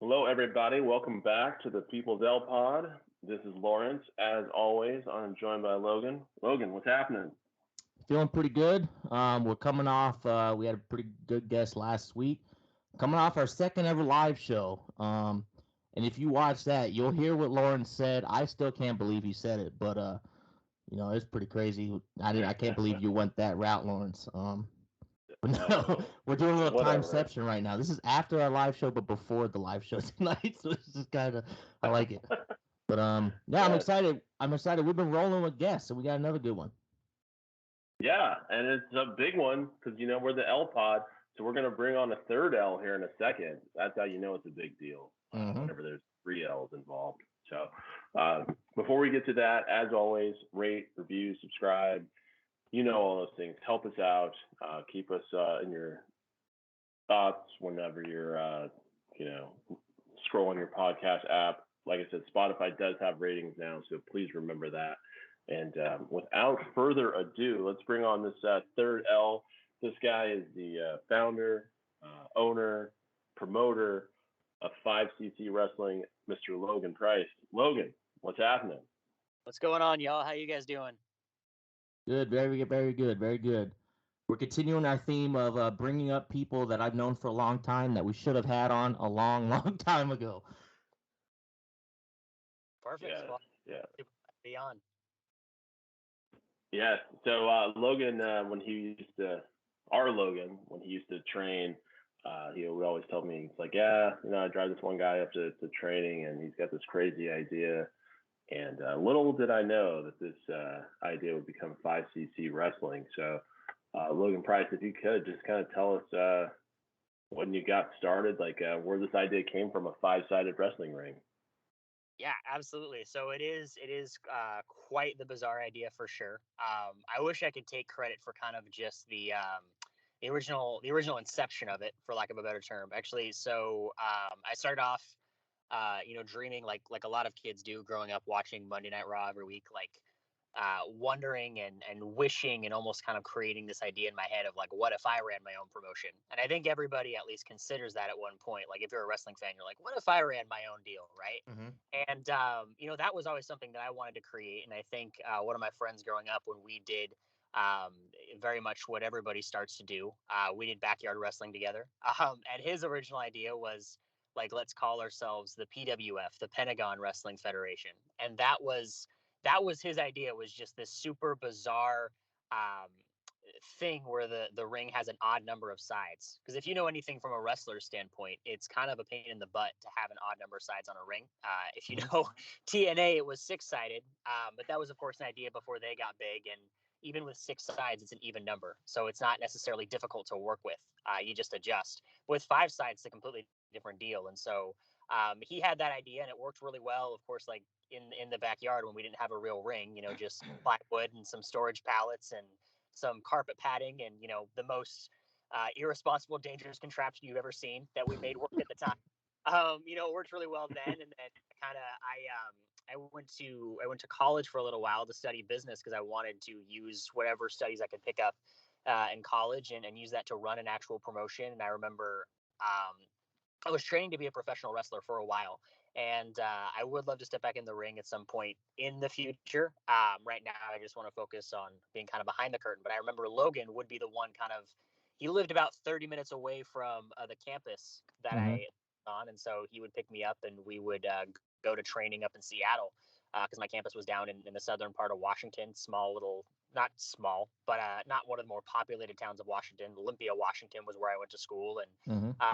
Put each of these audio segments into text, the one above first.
Hello, everybody. Welcome back to the People's L Pod. This is Lawrence. As always, I'm joined by Logan. Logan, what's happening? Feeling pretty good. We're coming off. We had a pretty good guest last week. Coming off our second ever live show. And if you watch that, you'll hear what Lauren said. I still can't believe he said it, but it's pretty crazy. I can't believe you went that route, Lawrence. But no, we're doing a little Whatever. timeception right now. This is after our live show, but before the live show tonight. So this is kind of I like it. But yeah, I'm Yeah, excited. I'm excited. We've been rolling with guests, so we got another good one. yeah, and it's a big one because we're the L Pod, so we're gonna bring on a third L here in a second. That's how you know it's a big deal Mm-hmm. whenever there's three L's involved. So before we get to that, as always, rate, review, subscribe. You know all those things. Help us out. Keep us in your thoughts whenever you're scrolling your podcast app. Like I said, Spotify does have ratings now, so please remember that. And without further ado, let's bring on this third L. This guy is the founder, owner, promoter of 5cc Wrestling, Mr. Logan Price. Logan, what's happening? What's going on, y'all? How you guys doing? Good, very good, very good, very good. We're continuing our theme of bringing up people that I've known for a long time that we should have had on a long, long time ago. Perfect. Yeah, Well, yeah. be on. Yes. So Logan, our Logan, when he used to train, he would always tell me, it's like, yeah, I drive this one guy up to training, and he's got this crazy idea. And little did I know that this idea would become 5cc Wrestling. So, Logan Price, if you could just kind of tell us when you got started, like where this idea came from, a five-sided wrestling ring. Yeah, absolutely. So it is quite the bizarre idea for sure. I wish I could take credit for kind of just the original inception of it, for lack of a better term. Actually, so I started off, dreaming like a lot of kids do growing up, watching Monday Night Raw every week, like wondering and wishing and almost kind of creating this idea in my head of like, what if I ran my own promotion? And I think everybody at least considers that at one point. Like if you're a wrestling fan, you're like, what if I ran my own deal, right? Mm-hmm. And that was always something that I wanted to create. And I think one of my friends growing up, when we did very much what everybody starts to do, we did backyard wrestling together. And his original idea was like, let's call ourselves the PWF, the Pentagon Wrestling Federation. And that was his idea, was just this super bizarre um, thing where the ring has an odd number of sides. Because if you know anything from a wrestler's standpoint, it's kind of a pain in the butt to have an odd number of sides on a ring. If you know TNA, it was six-sided, but that was, of course, an idea before they got big. And even with six sides, it's an even number. So it's not necessarily difficult to work with. You just adjust. With five sides, it's a completely different deal. And so he had that idea, and it worked really well. Of course, like in the backyard when we didn't have a real ring, just plywood and some storage pallets and some carpet padding and, the most irresponsible, dangerous contraption you've ever seen that we made work at the time. It worked really well then. And then I went to college for a little while to study business because I wanted to use whatever studies I could pick up in college and use that to run an actual promotion. And I remember I was training to be a professional wrestler for a while, and I would love to step back in the ring at some point in the future. Right now, I just want to focus on being kind of behind the curtain. But I remember Logan would be the one he lived about 30 minutes away from the campus that Mm-hmm. I on, and so he would pick me up, and we would go to training up in Seattle because my campus was down in the southern part of Washington, small little. Not small, but not one of the more populated towns of Washington. Olympia, Washington was where I went to school, and Mm-hmm.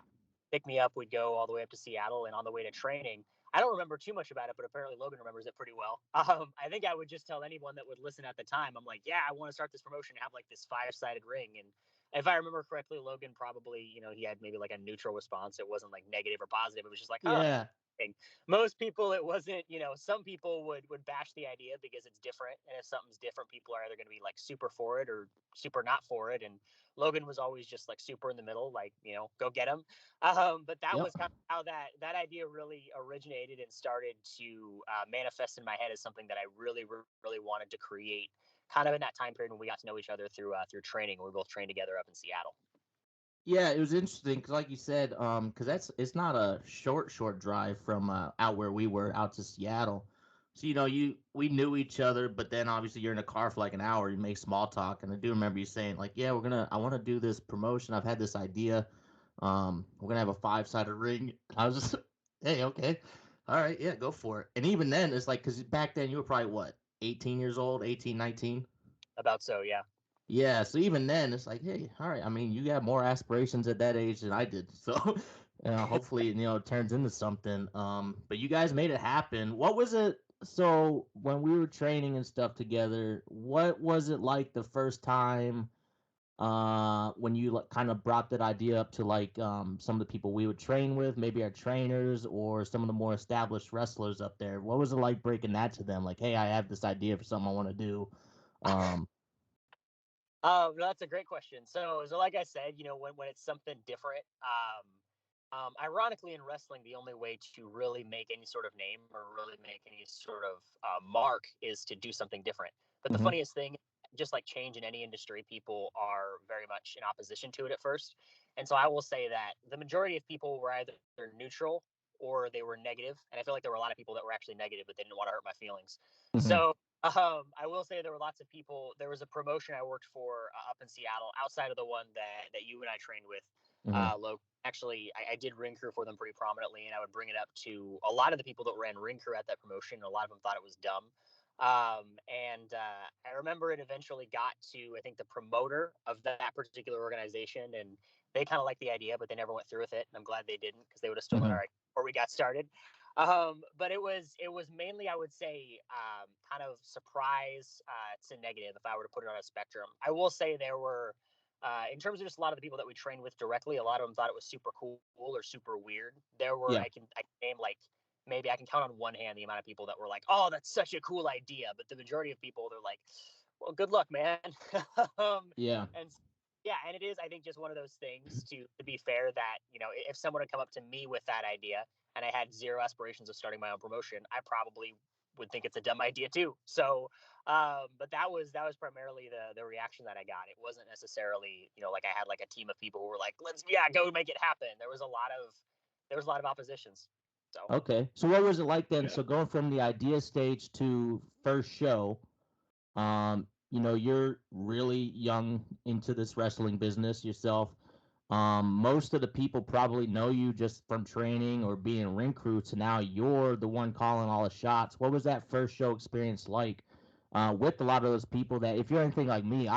pick me up. We'd go all the way up to Seattle, and on the way to training, I don't remember too much about it, but apparently Logan remembers it pretty well. I think I would just tell anyone that would listen at the time, I'm like, yeah, I want to start this promotion and have like this five-sided ring. And if I remember correctly, Logan probably, he had maybe like a neutral response. It wasn't like negative or positive. It was just like, oh, Yeah. most people, it wasn't. Some people would bash the idea because it's different, and if something's different, people are either going to be like super for it or super not for it. And Logan was always just like super in the middle, like, go get him. But that Yep. was kind of how that idea really originated and started to manifest in my head as something that I really really wanted to create, kind of in that time period when we got to know each other through training. We both trained together up in Seattle. Yeah, it was interesting because, like you said, because it's not a short drive from out where we were out to Seattle. So we knew each other, but then obviously you're in a car for like an hour. You make small talk, and I do remember you saying like, "Yeah, I want to do this promotion. I've had this idea. We're gonna have a 5-sided ring." I was just, "Hey, okay, all right, yeah, go for it." And even then, it's like because back then you were probably what, 18 years old, 18, 19. About so, yeah. Yeah, so even then, it's like, hey, all right. I mean, you got more aspirations at that age than I did, so hopefully, it turns into something. But you guys made it happen. What was it? So when we were training and stuff together, what was it like the first time? When you like, kind of brought that idea up to like some of the people we would train with, maybe our trainers or some of the more established wrestlers up there. What was it like breaking that to them? Like, hey, I have this idea for something I want to do. Um, That's a great question. So like I said, when it's something different, ironically in wrestling, the only way to really make any sort of name or really make any sort of mark is to do something different. But the mhm, funniest thing, just like change in any industry, people are very much in opposition to it at first. And so I will say that the majority of people were either neutral or they were negative. And I feel like there were a lot of people that were actually negative, but they didn't want to hurt my feelings. mhm, So I will say there were lots of people. There was a promotion I worked for up in Seattle, outside of the one that you and I trained with, mhm. Logan. Actually, I did ring crew for them pretty prominently, and I would bring it up to a lot of the people that ran ring crew at that promotion. A lot of them thought it was dumb. And I remember it eventually got to, I think, the promoter of that particular organization, and they kind of liked the idea, but they never went through with it. And I'm glad they didn't, because they would have stolen Mhm. our idea before we got started. But it was mainly, I would say, kind of surprise to negative if I were to put it on a spectrum. I will say there were, in terms of just a lot of the people that we trained with directly, a lot of them thought it was super cool or super weird. There were, Yeah. I can name like, maybe I can count on one hand the amount of people that were like, "Oh, that's such a cool idea," but the majority of people, they're like, "Well, good luck, man." Yeah. And yeah, and it is, I think, just one of those things, to be fair, that if someone had come up to me with that idea and I had zero aspirations of starting my own promotion, I probably would think it's a dumb idea too. So, but that was primarily the reaction that I got. It wasn't necessarily, like I had like a team of people who were like, "Let's, yeah, go make it happen." There was a lot of oppositions. So Okay. So what was it like then? Yeah. So going from the idea stage to first show, you're really young into this wrestling business yourself. Most of the people probably know you just from training or being ring crew to now you're the one calling all the shots. What was that first show experience like with a lot of those people that, if you're anything like me,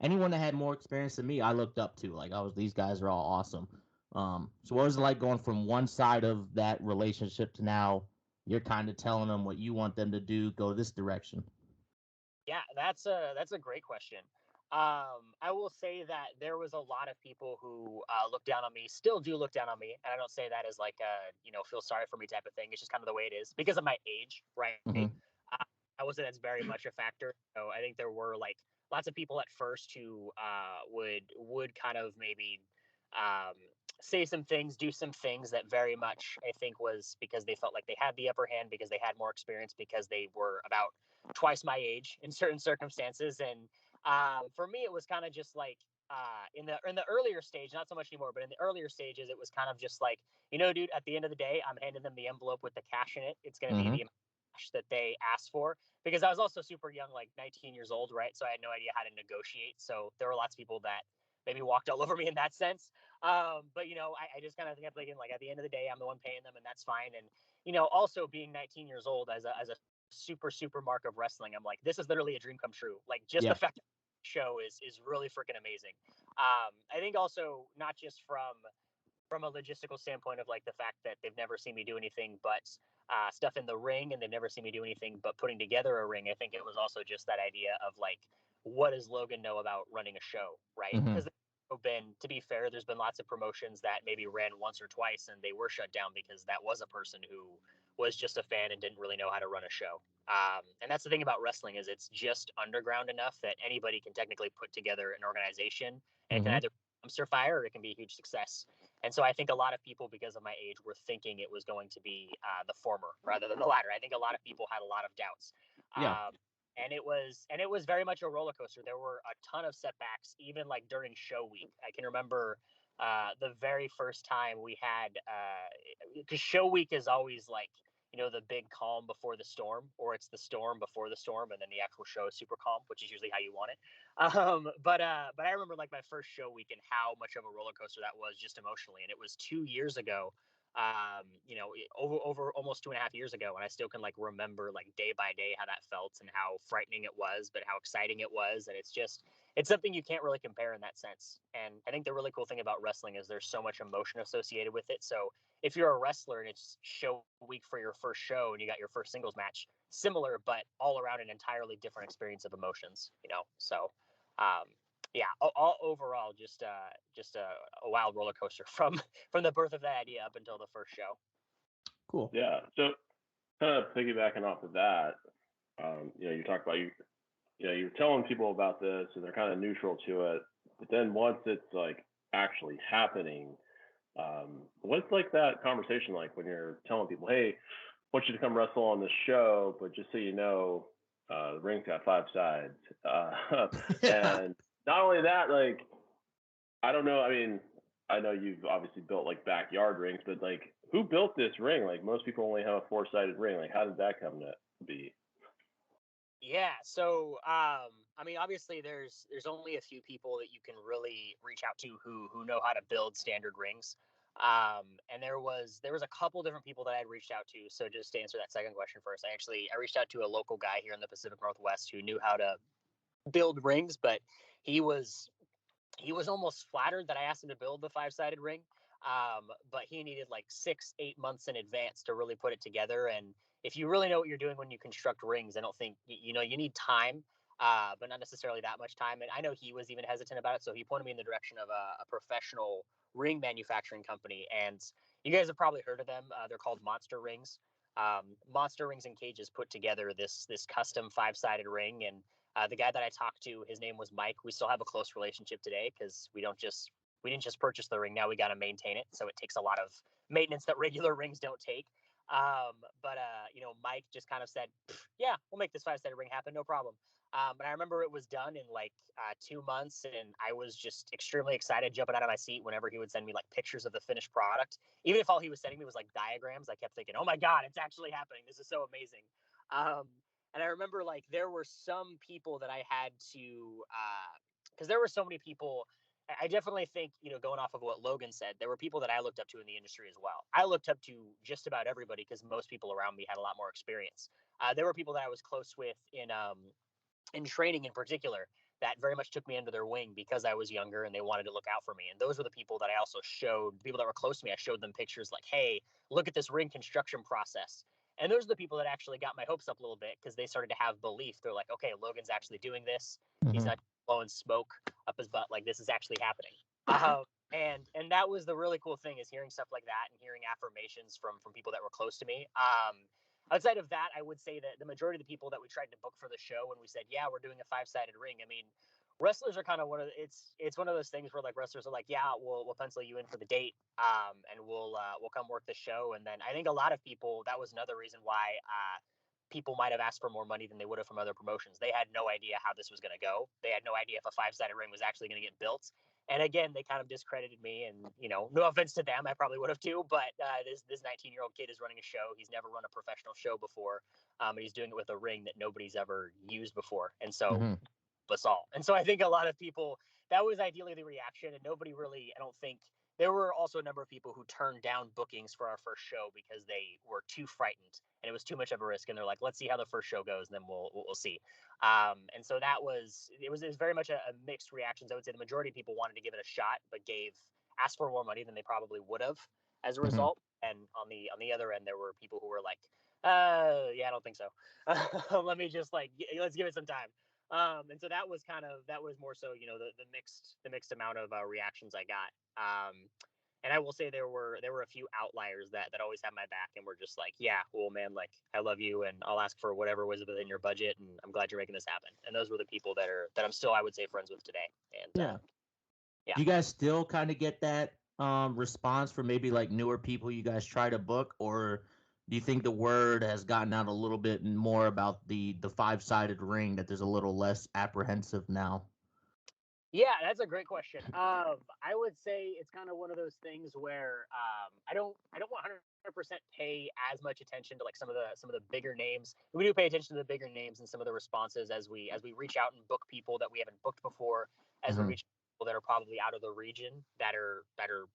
anyone that had more experience than me, I looked up to. Like, these guys are all awesome. So what was it like going from one side of that relationship to now you're kind of telling them what you want them to do, go this direction? yeah, that's a great question. I will say that there was a lot of people who looked down on me, still do look down on me, and I don't say that as like a feel sorry for me type of thing. It's just kind of the way it is because of my age, right? Hmm. I would say that's very much a factor. So I think there were like lots of people at first who would kind of maybe um, say some things, do some things that very much, I think, was because they felt like they had the upper hand, because they had more experience, because they were about twice my age in certain circumstances. And for me, it was kind of just like in the earlier stage, not so much anymore, but in the earlier stages, it was kind of just like, dude, at the end of the day, I'm handing them the envelope with the cash in it. It's going to be Hmm. the cash that they asked for, because I was also super young, like 19 years old, right? So I had no idea how to negotiate. So there were lots of people that maybe walked all over me in that sense. But I just kind of kept thinking, like, at the end of the day, I'm the one paying them, and that's fine. And also being 19 years old as a super mark of wrestling, I'm like, this is literally a dream come true. Like, just the Yeah. fact that the show is really freaking amazing. I think also, not just from a logistical standpoint of like the fact that they've never seen me do anything but stuff in the ring, and they've never seen me do anything but putting together a ring. I think it was also just that idea of like, what does Logan know about running a show, right? Hmm. Because to be fair, there's been lots of promotions that maybe ran once or twice and they were shut down because that was a person who was just a fan and didn't really know how to run a show. And that's the thing about wrestling, is it's just underground enough that anybody can technically put together an organization, and it can Hmm. either dumpster fire or it can be a huge success. And so I think a lot of people, because of my age, were thinking it was going to be the former rather than the latter. I think a lot of people had a lot of doubts. Yeah. Um, And it was very much a roller coaster. There were a ton of setbacks, even like during show week. I can remember the very first time we had, because show week is always like, the big calm before the storm, or it's the storm before the storm, and then the actual show is super calm, which is usually how you want it. But I remember like my first show week and how much of a roller coaster that was just emotionally. And it was 2 years ago, over almost 2.5 years ago, and I still can like remember like day by day how that felt and how frightening it was, but how exciting it was. And it's something you can't really compare in that sense. And I think the really cool thing about wrestling is there's so much emotion associated with it. So if you're a wrestler and it's show week for your first show and you got your first singles match, similar but all around an entirely different experience of emotions, so yeah, all overall just a wild roller coaster from the birth of that idea up until the first show. Cool. Yeah. So kind of piggybacking off of that, you talk about you're telling people about this and they're kind of neutral to it, but then once it's like actually happening, what's like that conversation like when you're telling people, hey, I want you to come wrestle on this show, but just so you know, the ring's got 5 sides. And not only that, like, I don't know. I mean, I know you've obviously built like backyard rings, but like, who built this ring? Like, most people only have a 4-sided ring. Like, how did that come to be? Yeah. So, I mean, obviously there's only a few people that you can really reach out to who know how to build standard rings. And there was a couple different people that I had reached out to. So just to answer that second question first, I reached out to a local guy here in the Pacific Northwest who knew how to build rings, but he was almost flattered that I asked him to build the 5-sided ring. But he needed like 6-8 months in advance to really put it together. And if you really know what you're doing when you construct rings, I don't think, you need time, but not necessarily that much time. And I know he was even hesitant about it. So he pointed me in the direction of a professional ring manufacturing company. And you guys have probably heard of them. They're called Monster Rings. Monster Rings and Cages put together this custom 5-sided ring. And the guy that I talked to, his name was Mike. We still have a close relationship today because we didn't just purchase the ring. Now we got to maintain it. So it takes a lot of maintenance that regular rings don't take. But Mike just kind of said, yeah, we'll make this 5-sided ring happen. No problem. But I remember it was done in like 2 months, and I was just extremely excited, jumping out of my seat whenever he would send me like pictures of the finished product. Even if all he was sending me was like diagrams, I kept thinking, oh my God, it's actually happening. This is so amazing. And I remember like there were some people that I had to, because there were so many people. I definitely think, going off of what Logan said, there were people that I looked up to in the industry as well. I looked up to just about everybody because most people around me had a lot more experience. There were people that I was close with in training in particular that very much took me under their wing because I was younger and they wanted to look out for me. And those were the people that I also showed, people that were close to me. I showed them pictures like, hey, look at this ring construction process. And those are the people that actually got my hopes up a little bit because they started to have belief. They're like, okay, Logan's actually doing this. Mm-hmm. He's not blowing smoke up his butt. Like, this is actually happening. And that was the really cool thing, is hearing stuff like that and hearing affirmations from people that were close to me. Outside of that, I would say that the majority of the people that we tried to book for the show, when we said, yeah, we're doing a 5-sided ring, I mean, wrestlers are kind of it's one of those things where like wrestlers are like, yeah, we'll pencil you in for the date, and we'll come work the show. And then I think a lot of people, that was another reason why people might have asked for more money than they would have from other promotions. They had no idea how this was going to go. They had no idea if a 5-sided ring was actually going to get built. And again, they kind of discredited me, and, no offense to them, I probably would have too, but this 19-year-old kid is running a show. He's never run a professional show before, and he's doing it with a ring that nobody's ever used before. And so us all. And so I think a lot of people, that was ideally the reaction, and nobody really, I don't think, there were also a number of people who turned down bookings for our first show because they were too frightened and it was too much of a risk. And they're like, let's see how the first show goes, and then we'll see. And so it was very much a mixed reactions. I would say the majority of people wanted to give it a shot, but asked for more money than they probably would have as a result. And on the other end, there were people who were like, yeah, I don't think so. Let me just let's give it some time. And so that was more so, the mixed amount of reactions I got. And I will say there were a few outliers that always had my back and were just like, yeah, well, man, like, I love you and I'll ask for whatever was within your budget, and I'm glad you're making this happen. And those were the people that I'm still, I would say, friends with today. And yeah. Do you guys still kind of get that response from maybe like newer people you guys try to book, or Do you think the word has gotten out a little bit more about the five-sided ring, that there's a little less apprehensive now? Yeah, that's a great question. I would say it's kind of one of those things where I don't 100% pay as much attention to like some of the bigger names. We do pay attention to the bigger names and some of the responses as we reach out and book people that we haven't booked before, as we Mhm. reach people that are probably out of the region that are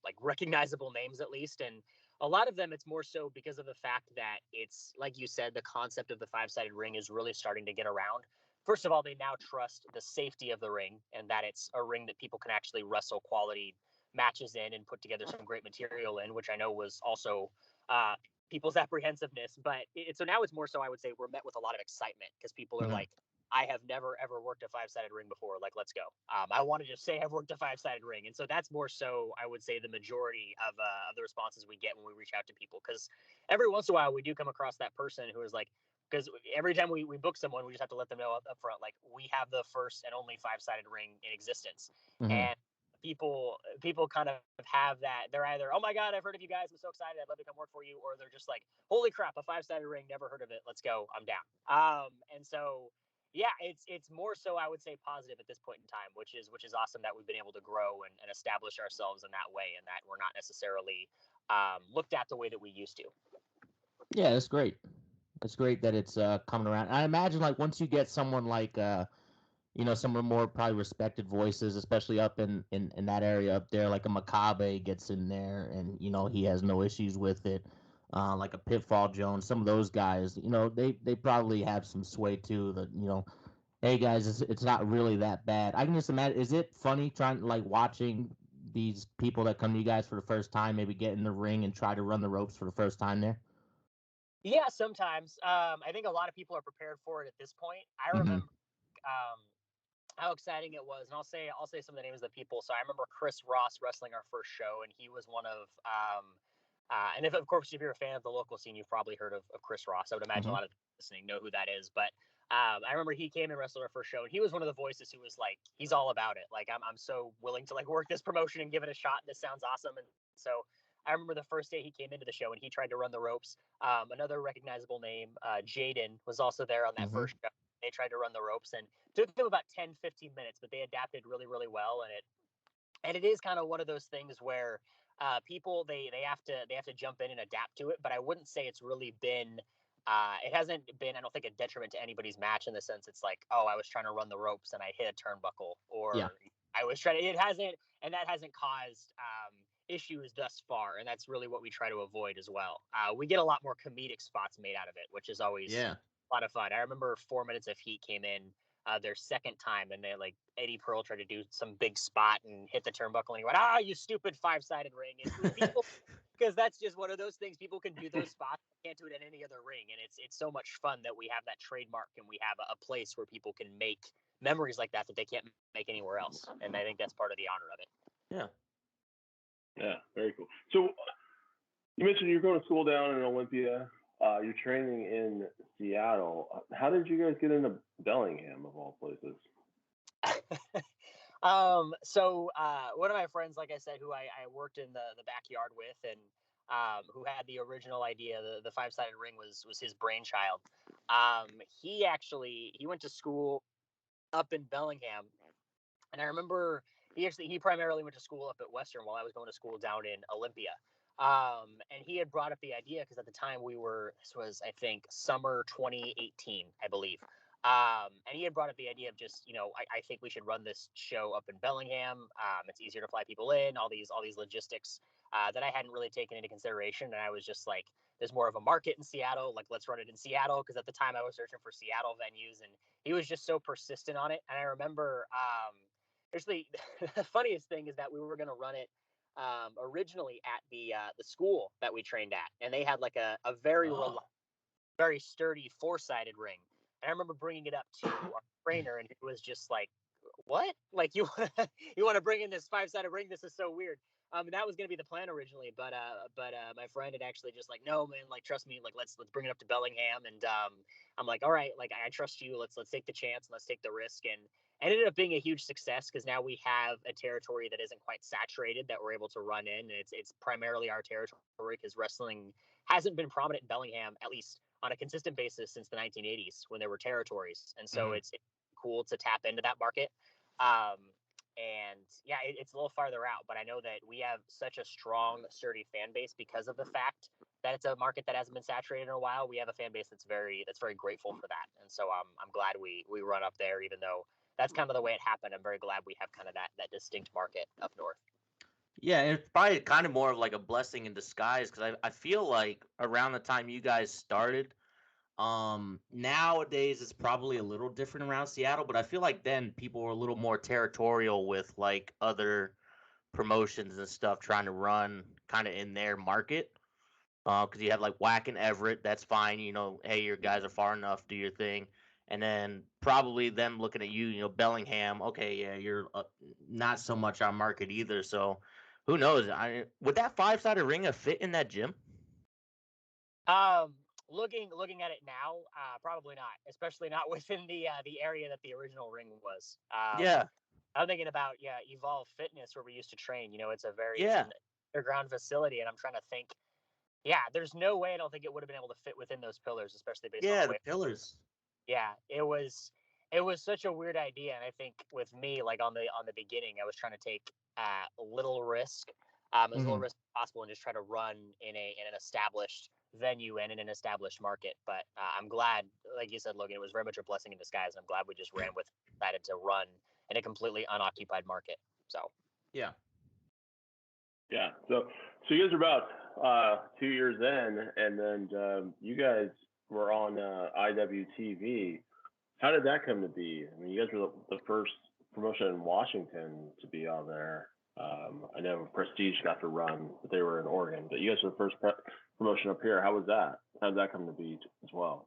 like recognizable names at least. And a lot of them, it's more so because of the fact that it's like you said, the concept of the five-sided ring is really starting to get around. First of all, they now trust the safety of the ring and that it's a ring that people can actually wrestle quality matches in and put together some great material in, which I know was also uh, people's apprehensiveness. But so now it's more so, I would say, we're met with a lot of excitement because people are Mhm. like, I have never ever worked a five-sided ring before. Like, let's go. I want to just say I've worked a five-sided ring, and so that's more so, I would say, the majority of the responses we get when we reach out to people. Because every once in a while, we do come across that person who is like, because every time we book someone, we just have to let them know up front, like, we have the first and only five-sided ring in existence. Mhm. And people kind of have that. They're either, oh my God, I've heard of you guys, I'm so excited, I'd love to come work for you, or they're just like, holy crap, a five-sided ring, never heard of it, let's go, I'm down. And so yeah, it's more so, I would say, positive at this point in time, which is awesome that we've been able to grow and establish ourselves in that way, and that we're not necessarily looked at the way that we used to. Yeah, that's great. It's great that it's coming around. I imagine, like, once you get someone like some of the more probably respected voices, especially up in that area up there, like a Makabe gets in there, and he has no issues with it. Like a Pitfall Jones, some of those guys, they probably have some sway too. That hey guys, it's not really that bad. I can just imagine. Is it funny trying, like, watching these people that come to you guys for the first time, maybe get in the ring and try to run the ropes for the first time there? Yeah, sometimes. I think a lot of people are prepared for it at this point. I Hmm. remember um, how exciting it was, and I'll say some of the names of the people. So I remember Chris Ross wrestling our first show, and he was one of and if of course if you're a fan of the local scene, you've probably heard of Chris Ross. I would imagine a Hmm. lot of people listening know who that is. But I remember he came and wrestled our first show, and he was one of the voices who was like, he's all about it. Like, I'm so willing to like work this promotion and give it a shot. This sounds awesome. And so I remember the first day he came into the show and he tried to run the ropes. Another recognizable name, Jaden, was also there on that Hmm. first show. They tried to run the ropes, and it took them about 10, 15 minutes, but they adapted really, really well. And it is kind of one of those things where people they have to jump in and adapt to it. But I wouldn't say it's really been it hasn't been, I don't think, a detriment to anybody's match, in the sense it's like, oh, I was trying to run the ropes and I hit a turnbuckle, Yeah. or I was trying to, it hasn't, and that hasn't caused issues thus far, and that's really what we try to avoid as well. We get a lot more comedic spots made out of it, which is always Yeah. a lot of fun. I remember 4 minutes of heat came in their second time, and they, like, Eddie Pearl tried to do some big spot and hit the turnbuckle, and he went, "Ah, you stupid five-sided ring!" And people, because that's just one of those things. People can do those spots, can't do it in any other ring, and it's so much fun that we have that trademark, and we have a place where people can make memories like that they can't make anywhere else. And I think that's part of the honor of it. Yeah. Yeah, very cool. So you mentioned you're going to school down in Olympia. You're training in Seattle. How did you guys get into Bellingham, of all places? So one of my friends, like I said, who I worked in the backyard with, and who had the original idea, the five-sided ring was his brainchild. He went to school up in Bellingham, and I remember he primarily went to school up at Western while I was going to school down in Olympia. And he had brought up the idea because at the time this was, I think, summer 2018, I believe. And he had brought up the idea of just, I think we should run this show up in Bellingham. It's easier to fly people in, all these logistics that I hadn't really taken into consideration. And I was just like, there's more of a market in Seattle. Like, let's run it in Seattle. Because at the time I was searching for Seattle venues, and he was just so persistent on it. And I remember, actually, the funniest thing is that we were going to run it originally at the school that we trained at, and they had like a very very sturdy four-sided ring. And I remember bringing it up to our trainer, and it was just like, "What? Like, you you want to bring in this five-sided ring? This is so weird." And that was going to be the plan originally, but my friend had actually just like, "No, man, like, trust me, like, let's bring it up to Bellingham." And I'm like, "All right, like, I trust you. Let's take the chance and let's take the risk." ended up being a huge success because now we have a territory that isn't quite saturated that we're able to run in. And it's primarily our territory because wrestling hasn't been prominent in Bellingham, at least on a consistent basis, since the 1980s when there were territories. And so it's cool to tap into that market. And yeah, it's a little farther out, but I know that we have such a strong, sturdy fan base because of the fact that it's a market that hasn't been saturated in a while. We have a fan base that's very grateful for that. And so I'm glad we run up there, even though that's kind of the way it happened. I'm very glad we have kind of that distinct market up north. Yeah, and it's probably kind of more of like a blessing in disguise because I feel like around the time you guys started, nowadays it's probably a little different around Seattle, but I feel like then people were a little more territorial with like other promotions and stuff trying to run kind of in their market. Because you have like Whack and Everett, that's fine. Hey, your guys are far enough, do your thing. And then probably them looking at you, Bellingham. Okay, yeah, you're not so much on market either. So who knows? Would that 5-sided ring have fit in that gym? Looking at it now, probably not, especially not within the area that the original ring was. Yeah. I'm thinking about Evolve Fitness where we used to train. It's it's an underground facility, and I'm trying to think. Yeah, there's no way I don't think it would have been able to fit within those pillars, especially based on the pillars. Yeah, it was such a weird idea, and I think with me, like on the beginning, I was trying to take a little risk, as little risk as possible, and just try to run in an established venue and in an established market. But I'm glad, like you said, Logan, it was very much a blessing in disguise, and I'm glad we just ran with decided to run in a completely unoccupied market. So yeah. So you guys are about 2 years in, and then you guys were on IWTV. How did that come to be? I mean, you guys were the first promotion in Washington to be on there. I know Prestige got to run, but they were in Oregon. But you guys were the first promotion up here. How was that? How did that come to be as well?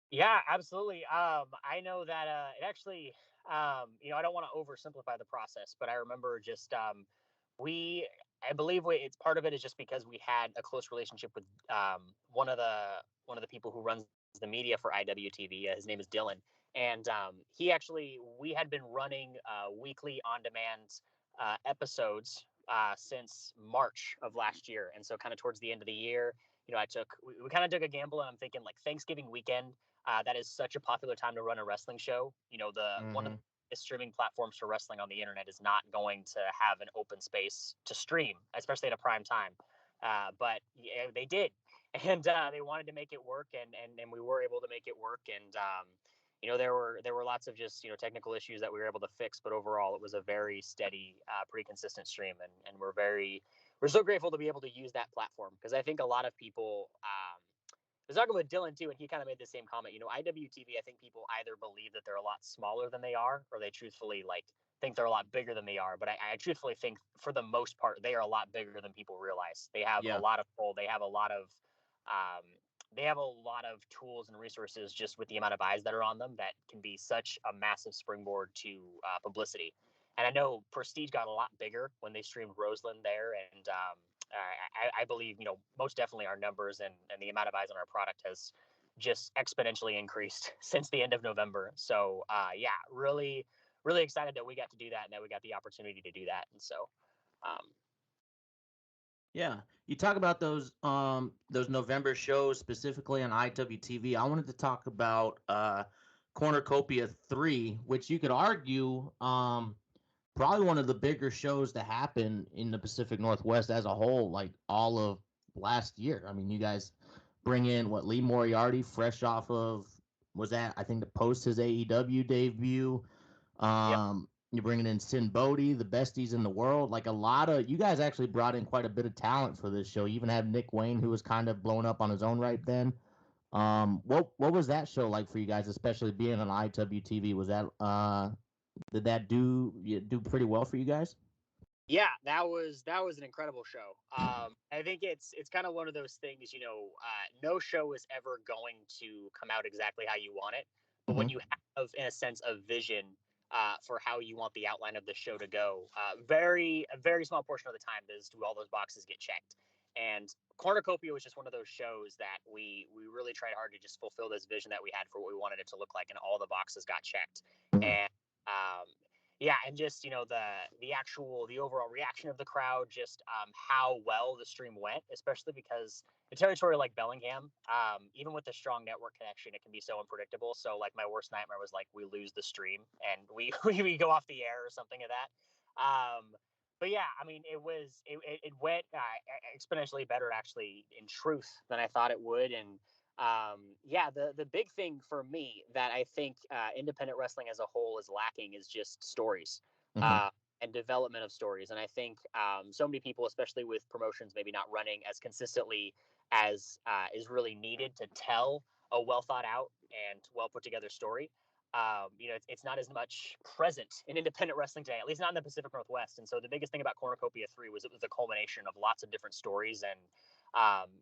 Yeah, absolutely. I know that it actually, I don't want to oversimplify the process, but I remember just I believe it's part of it is just because we had a close relationship with one of the people who runs the media for IWTV. His name is Dylan, and we had been running weekly on-demand episodes since March of last year, and so kind of towards the end of the year, we kind of took a gamble, and I'm thinking like Thanksgiving weekend. That is such a popular time to run a wrestling show. One of the streaming platforms for wrestling on the internet is not going to have an open space to stream, especially at a prime time. But yeah, they did, and they wanted to make it work, and we were able to make it work. And there were lots of just technical issues that we were able to fix, but overall it was a very steady, pretty consistent stream, and we're so grateful to be able to use that platform because I think a lot of people. I was talking with Dylan too, and he kind of made the same comment. IWTV, I think people either believe that they're a lot smaller than they are, or they truthfully think they're a lot bigger than they are. But I truthfully think, for the most part, they are a lot bigger than people realize. They have a lot of pull. They have a lot of tools and resources just with the amount of eyes that are on them that can be such a massive springboard to publicity. And I know Prestige got a lot bigger when they streamed Roseland there, and I believe, most definitely our numbers and the amount of eyes on our product has just exponentially increased since the end of November. So, really, really excited that we got to do that and that we got the opportunity to do that. And so, yeah, you talk about those November shows specifically on IWTV. I wanted to talk about Cornucopia 3, which you could argue probably one of the bigger shows to happen in the Pacific Northwest as a whole, like all of last year. I mean, you guys bring in Lee Moriarty, fresh off of, I think, the post his AEW debut. You're bringing in Sin Bodhi, the besties in the world. Like you guys actually brought in quite a bit of talent for this show. You even had Nick Wayne, who was kind of blown up on his own right then. What was that show like for you guys, especially being on IWTV? Was that did that do pretty well for you guys? Yeah, that was an incredible show. I think it's kind of one of those things, no show is ever going to come out exactly how you want it. But when you have, in a sense, a vision for how you want the outline of the show to go, a very small portion of the time do all those boxes get checked. And Cornucopia was just one of those shows that we really tried hard to just fulfill this vision that we had for what we wanted it to look like, and all the boxes got checked. And Yeah, and just the overall reaction of the crowd, just how well the stream went, especially because a territory like Bellingham, even with a strong network connection, it can be so unpredictable. So like my worst nightmare was like we lose the stream and we we go off the air or something of that. But yeah, I mean, it went exponentially better actually in truth than I thought it would. And yeah, the big thing for me that I think independent wrestling as a whole is lacking is just stories. Mhm. And development of stories. And I think so many people, especially with promotions maybe not running as consistently as is really needed to tell a well thought out and well put together story. It's not as much present in independent wrestling today, at least not in the Pacific Northwest. And so the biggest thing about Cornucopia 3 was it was a culmination of lots of different stories. And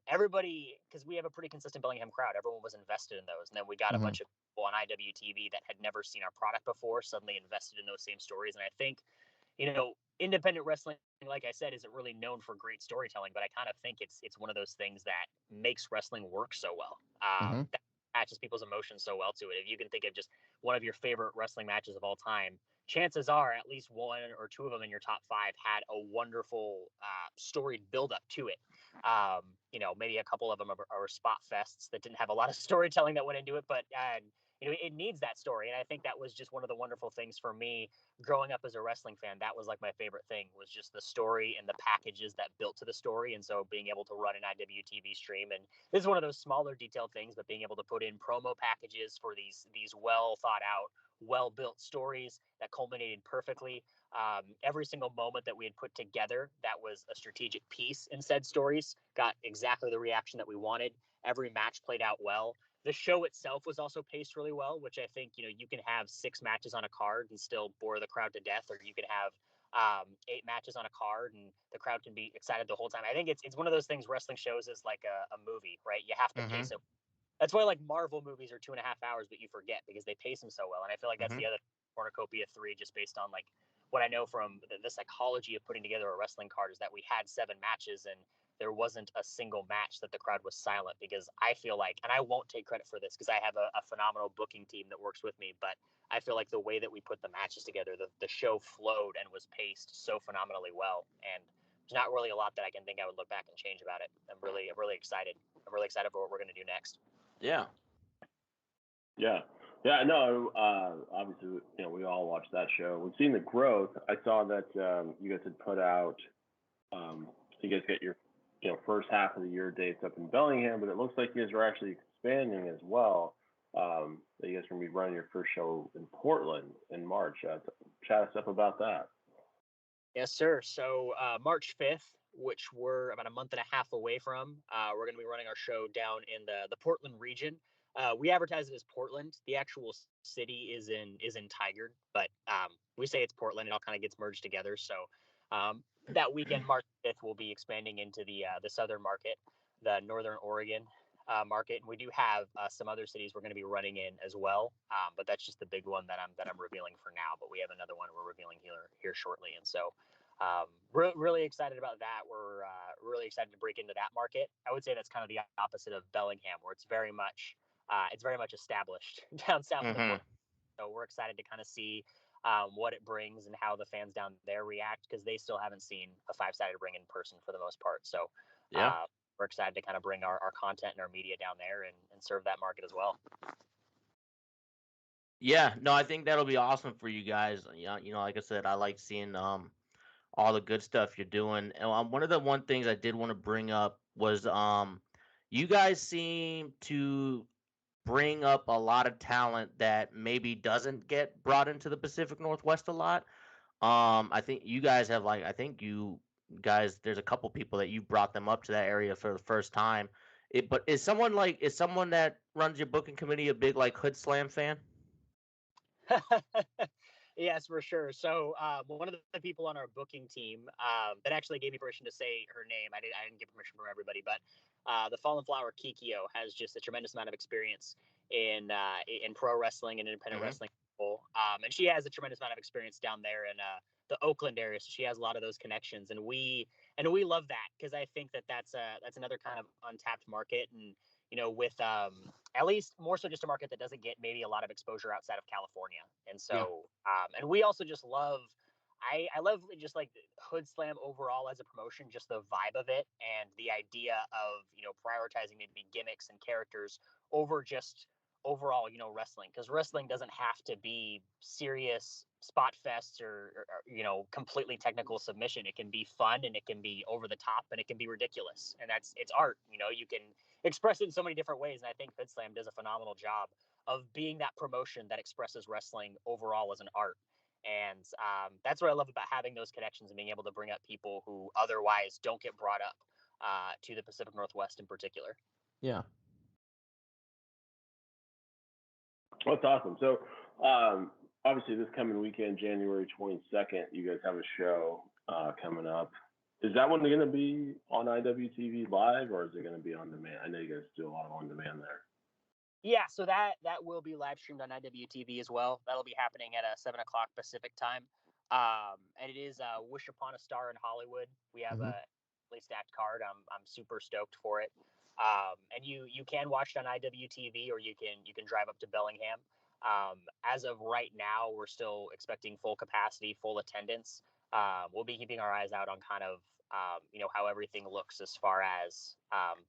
everybody, because we have a pretty consistent Bellingham crowd, everyone was invested in those. And then we got a Mhm. bunch of people on IWTV that had never seen our product before, suddenly invested in those same stories. And I think, independent wrestling, like I said, isn't really known for great storytelling, but I kind of think it's one of those things that makes wrestling work so well. Mhm. That matches people's emotions so well to it. If you can think of just one of your favorite wrestling matches of all time, chances are at least one or two of them in your top five had a wonderful storied build up to it. Maybe a couple of them are spot fests that didn't have a lot of storytelling that went into it, but it needs that story. And I think that was just one of the wonderful things for me growing up as a wrestling fan. That was like my favorite thing, was just the story and the packages that built to the story. And so being able to run an IWTV stream, and this is one of those smaller detailed things, but being able to put in promo packages for these well thought out, well built stories that culminated perfectly. Every single moment that we had put together that was a strategic piece in said stories got exactly the reaction that we wanted. Every match played out well. The show itself was also paced really well, which I think, you can have 6 matches on a card and still bore the crowd to death, or you can have 8 matches on a card and the crowd can be excited the whole time. I think it's one of those things. Wrestling shows is like a movie, right? You have to pace Mhm. it. That's why like Marvel movies are 2.5 hours, but you forget because they pace them so well. And I feel like that's Mhm. the other Cornucopia 3, just based on like what I know from the psychology of putting together a wrestling card, is that we had 7 matches and there wasn't a single match that the crowd was silent, because I feel like, and I won't take credit for this because I have a phenomenal booking team that works with me, but I feel like the way that we put the matches together, the show flowed and was paced so phenomenally well. And there's not really a lot that I can think I would look back and change about it. I'm really excited. I'm really excited for what we're going to do next. Yeah. Yeah. Yeah, no, obviously, we all watched that show. We've seen the growth. I saw that you guys had put out, you guys get your, first half of the year dates up in Bellingham, but it looks like you guys are actually expanding as well. That you guys are going to be running your first show in Portland in March. Chat us up about that. Yes, sir. So March 5th, which we're about a month and a half away from, we're going to be running our show down in the Portland region. We advertise it as Portland. The actual city is in Tigard, but we say it's Portland. It all kind of gets merged together. So that weekend, March 5th, we'll be expanding into the southern market, the Northern Oregon market, and we do have some other cities we're going to be running in as well. But that's just the big one that I'm revealing for now. But we have another one we're revealing here shortly, and so really excited about that. We're really excited to break into that market. I would say that's kind of the opposite of Bellingham, where it's very much established down south of the Mhm. border. So we're excited to kind of see what it brings and how the fans down there react, because they still haven't seen a 5-sided ring in person for the most part. So Yeah. we're excited to kind of bring our content and our media down there and serve that market as well. Yeah. No, I think that'll be awesome for you guys. Yeah, like I said, I like seeing all the good stuff you're doing. And one of the things I did want to bring up was you guys seem to bring up a lot of talent that maybe doesn't get brought into the Pacific Northwest a lot. I think you guys have I think you guys, there's a couple people that you brought them up to that area for the first time. But is someone that runs your booking committee a big like Hood Slam fan? Yes, for sure. So one of the people on our booking team that actually gave me permission to say her name, I didn't get permission from everybody, but the Fallen Flower Kikyo has just a tremendous amount of experience in pro wrestling and independent Hmm. wrestling. And she has a tremendous amount of experience down there in the Oakland area, so she has a lot of those connections, and we love that, because I think that's another kind of untapped market. And with at least more so just a market that doesn't get maybe a lot of exposure outside of California. And so, and we also just love, I love just like Hood Slam overall as a promotion, just the vibe of it and the idea of, prioritizing maybe gimmicks and characters over just overall, wrestling, because wrestling doesn't have to be serious spot fests or, completely technical submission. It can be fun and it can be over the top and it can be ridiculous. And it's art, you can express it in so many different ways. And I think Hood Slam does a phenomenal job of being that promotion that expresses wrestling overall as an art. And that's what I love about having those connections and being able to bring up people who otherwise don't get brought up to the Pacific Northwest in particular. Yeah. Well, that's awesome. So obviously this coming weekend, January 22nd, you guys have a show coming up. Is that one going to be on IWTV live, or is it going to be on demand? I know you guys do a lot of on demand there. Yeah, so that will be live streamed on IWTV as well. That'll be happening at 7 o'clock Pacific time. And it is Wish Upon a Star in Hollywood. We have a really stacked card. I'm super stoked for it. And you can watch it on IWTV, or you can drive up to Bellingham. As of right now, we're still expecting full capacity, full attendance. We'll be keeping our eyes out on kind of how everything looks as far as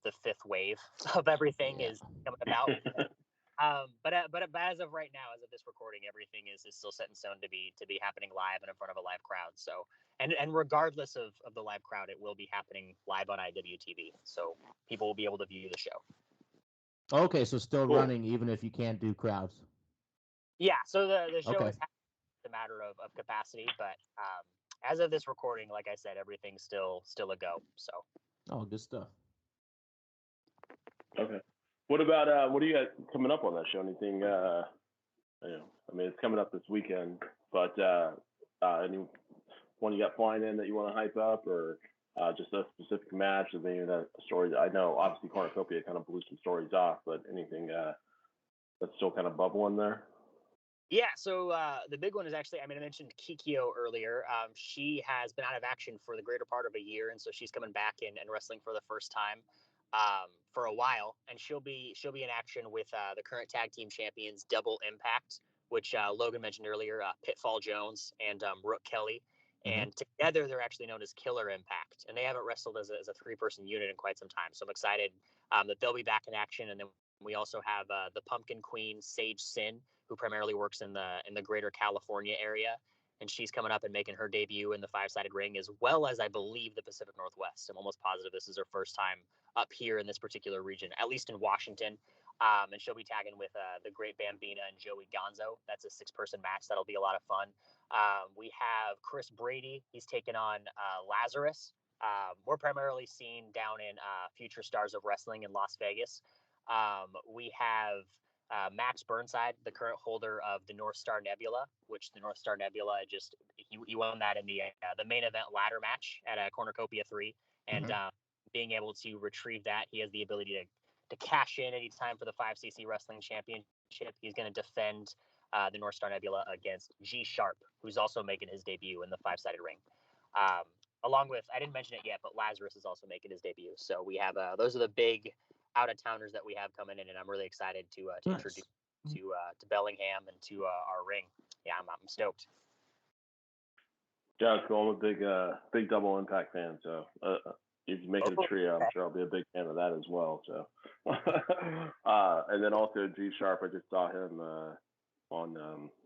the fifth wave of everything is coming about. But as of right now, as of this recording, everything is still set in stone to be happening live and in front of a live crowd. So and regardless of the live crowd, it will be happening live on IWTV. So people will be able to view the show. Okay, so still running even if you can't do crowds. Yeah, so the show is a matter of capacity, but as of this recording, like I said, everything's still a go. So. Oh, good stuff. Okay. What about what do you got coming up on that show? Anything? It's coming up this weekend, but anyone you got flying in that you want to hype up, or just a specific match, or maybe that story? I know obviously Cornucopia kind of blew some stories off, but anything that's still kind of bubbling there? Yeah, so the big one is actually, I mentioned Kikyo earlier. She has been out of action for the greater part of a year, and so she's coming back and wrestling for the first time for a while, and she'll be in action with the current tag team champions Double Impact, which Logan mentioned earlier, Pitfall Jones and Rook Kelly, and together they're actually known as Killer Impact, and they haven't wrestled as a 3-person unit in quite some time. So I'm excited that they'll be back in action, and then we also have the Pumpkin Queen Sage Sin, who primarily works in the greater California area. And she's coming up and making her debut in the 5-sided ring, as well as, I believe, the Pacific Northwest. I'm almost positive this is her first time up here in this particular region, at least in Washington. And she'll be tagging with the Great Bambina and Joey Gonzo. That's a 6-person match. That'll be a lot of fun. We have Chris Brady. He's taking on Lazarus. We're primarily seen down in Future Stars of Wrestling in Las Vegas. We have Max Burnside, the current holder of the North Star Nebula, which the North Star Nebula he won that in the main event ladder match at Cornucopia 3, and being able to retrieve that, he has the ability to cash in anytime for the 5cc Wrestling Championship. He's going to defend the North Star Nebula against G Sharp, who's also making his debut in the 5-sided ring. Along with, I didn't mention it yet, but Lazarus is also making his debut. So we have those are the big out-of-towners that we have coming in, and I'm really excited to introduce to Bellingham and to our ring. Yeah, I'm stoked. Yeah, it's cool. I'm a big Double Impact fan, so if you make it a trio, I'm sure I'll be a big fan of that as well. So, and then also G Sharp, I just saw him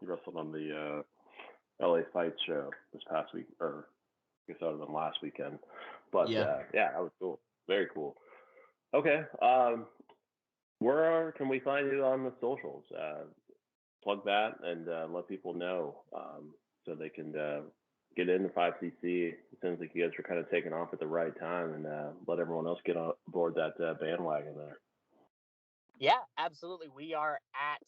he wrestled on the LA Fight show this past week, or I guess that was on last weekend. But yeah, that was cool. Very cool. Okay. Where can we find you on the socials? Plug that and let people know so they can get into 5cc. It sounds like you guys are kind of taking off at the right time, and let everyone else get on board that bandwagon there. Yeah, absolutely. We are at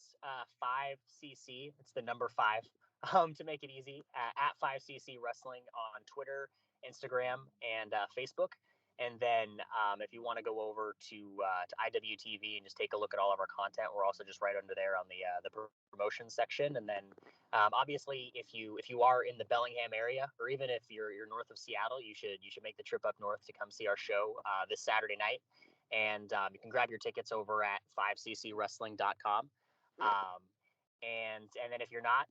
5cc. It's the number 5 to make it easy, at 5cc Wrestling on Twitter, Instagram, and Facebook. And then if you want to go over to IWTV and just take a look at all of our content, we're also just right under there on the promotion section. And then obviously, if you are in the Bellingham area, or even if you're north of Seattle, you should make the trip up north to come see our show this Saturday night. And you can grab your tickets over at 5ccwrestling.com. And then if you're not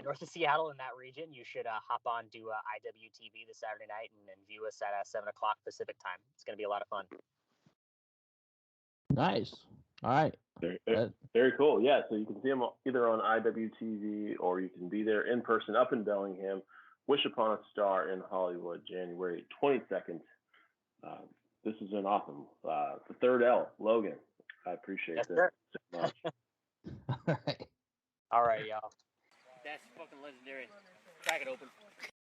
north of Seattle in that region, you should hop on to IWTV this Saturday night and view us at 7 o'clock Pacific time. It's going to be a lot of fun. Nice. All right. Very cool. Yeah, so you can see them either on IWTV or you can be there in person up in Bellingham. Wish Upon a Star in Hollywood, January 22nd. This has been awesome. The third L, Logan. I appreciate this so much. All right, y'all. That's fucking legendary. Crack it open.